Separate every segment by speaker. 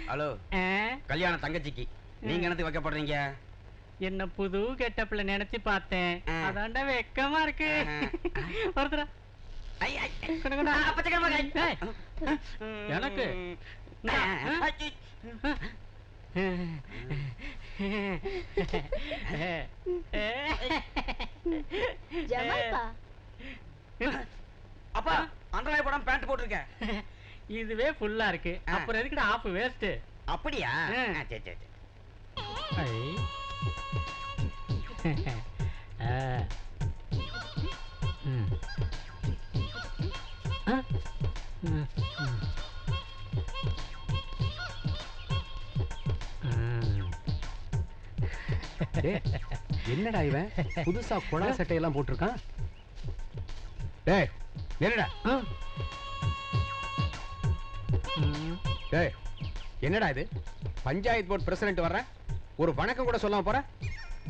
Speaker 1: Hello, கல்யாணம் தங்கச்சிக்கு நீங்க என்னத்துக்கு வைக்கப்படுறீங்க?
Speaker 2: என்ன புது கெட்டப்ல நினைச்சு பார்த்தேன். அதாண்டா வெக்கமா இருக்கு. ஒருத்தரா எனக்கு
Speaker 1: அப்பா அண்டர்லாய் படம் பேண்ட் போட்டிருக்கேன்.
Speaker 2: இதுவே ஃபுல்லா இருக்கு. அப்புறம் எதுக்குடா ஆஃப் வேஸ்ட்?
Speaker 1: அப்படியா? சரி சரி.
Speaker 3: என்னடா இவன் புதுசா கொடா சட்டையெல்லாம் போட்டிருக்கான்? டேய் என்னடா? டேய் என்னடா இது? பஞ்சாயத்து போர்டு பிரசிடென்ட் வர்ற, ஒரு வணக்கம் கூட சொல்லாம போற?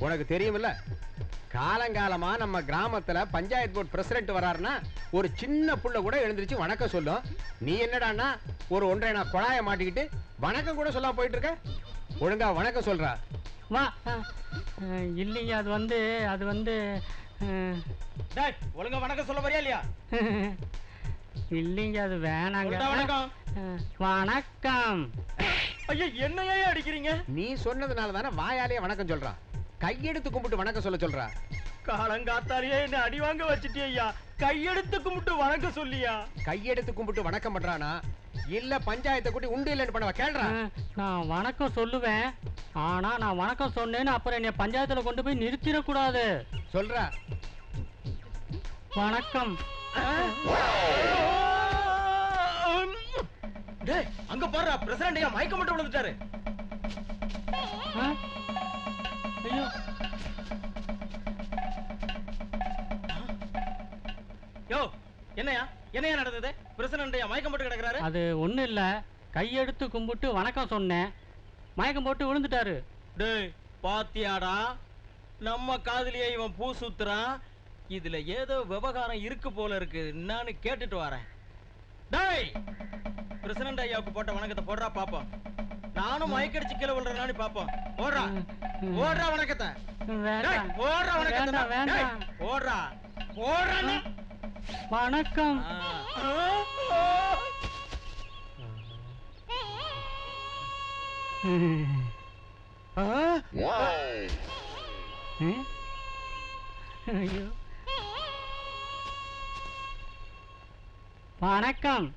Speaker 3: உனக்கு தெரியுமில்ல, காலங்காலமா நம்ம கிராமத்துல பஞ்சாயத்து போர்டு பிரசிடென்ட் வர்றாருன்னா ஒரு சின்ன புள்ள கூட எழுந்திருச்சு வணக்கம் சொல்லும். நீ என்னடான்னா ஒரு ஒன்றை நான் கொழாய மாட்டிக்கிட்டு வணக்கம் கூட சொல்லாம போயிட்டு இருக்க. ஒழுங்கா வணக்கம் சொல்றா.
Speaker 2: வா. இல்லைங்க, அது வந்து
Speaker 1: டேய் ஒழுங்கா வணக்கம் சொல்ல வரியா இல்லையா?
Speaker 2: இல்லைங்க, அது வேணாங்க.
Speaker 1: வணக்கம்.
Speaker 2: வணக்கம்.
Speaker 1: ஐயா என்னையே அடிக்கிறீங்க?
Speaker 3: நீ சொன்னதுனால தானே வாயாலே வணக்கம் சொல்றான். கையெடுத்து கும்பிட்டு வணக்கம் சொல்ல சொல்றா.
Speaker 1: காலங்காத்தாலேயே என்ன அடி வாங்க வச்சிட்டியா? கையெடுத்து கும்பிட்டு வணக்கம் சொல்லியா?
Speaker 3: கையெடுத்து கும்பிட்டு வணக்கம் பண்றானா இல்ல பஞ்சாயத்தை கூட்டி உண்டு இல்லன்னு பண்ணவா? கேள்றா.
Speaker 2: நான் வணக்கம் சொல்லுவேன். ஆனா நான் வணக்கம் சொன்னேன்னு அப்புறம் என்னை பஞ்சாயத்துல கொண்டு போய் நிறுத்திடக்கூடாது.
Speaker 3: சொல்றா.
Speaker 2: வணக்கம்.
Speaker 1: டேய் அங்க பாருடா, பிரசிடென்ட் ஐயா மயக்கம் மட்டும் விழுந்துட்டாரு.
Speaker 2: ஐயோ,
Speaker 1: யோ என்னையா என்னையா நடந்தது? பிரசிடென்ட் ஐயா மயக்கம் போட்டு கிடக்குறாரு.
Speaker 2: அது ஒண்ணு இல்ல, கையெடுத்து கும்பிட்டு வணக்கம் சொன்னேன், மயக்கம் போட்டு விழுந்துட்டாரு.
Speaker 1: டேய் பாத்தியாடா, நம்ம காதுலயே இவன் பூ சுத்துறான். இதுல ஏதோ விவகாரம் இருக்கு போல இருக்கு. நான் கேட்டுட்டு வரேன். டேய் பிரசிடென்ட் ஐயாவுக்கு போட்ட வணக்கத்தை போடுறா பாப்போம். நானும் மயக்கடிச்சு கீழே விழுறானு பாப்போம். ஓடுறா ஓடுறா வணக்கத்தை.
Speaker 2: வேண்டாம்
Speaker 1: ஓடுறா வணக்கத்தை.
Speaker 2: வேண்டாம்.
Speaker 1: ஓடுறா ஓடுறா.
Speaker 2: வணக்கம். ஐயோ, வணக்கம்.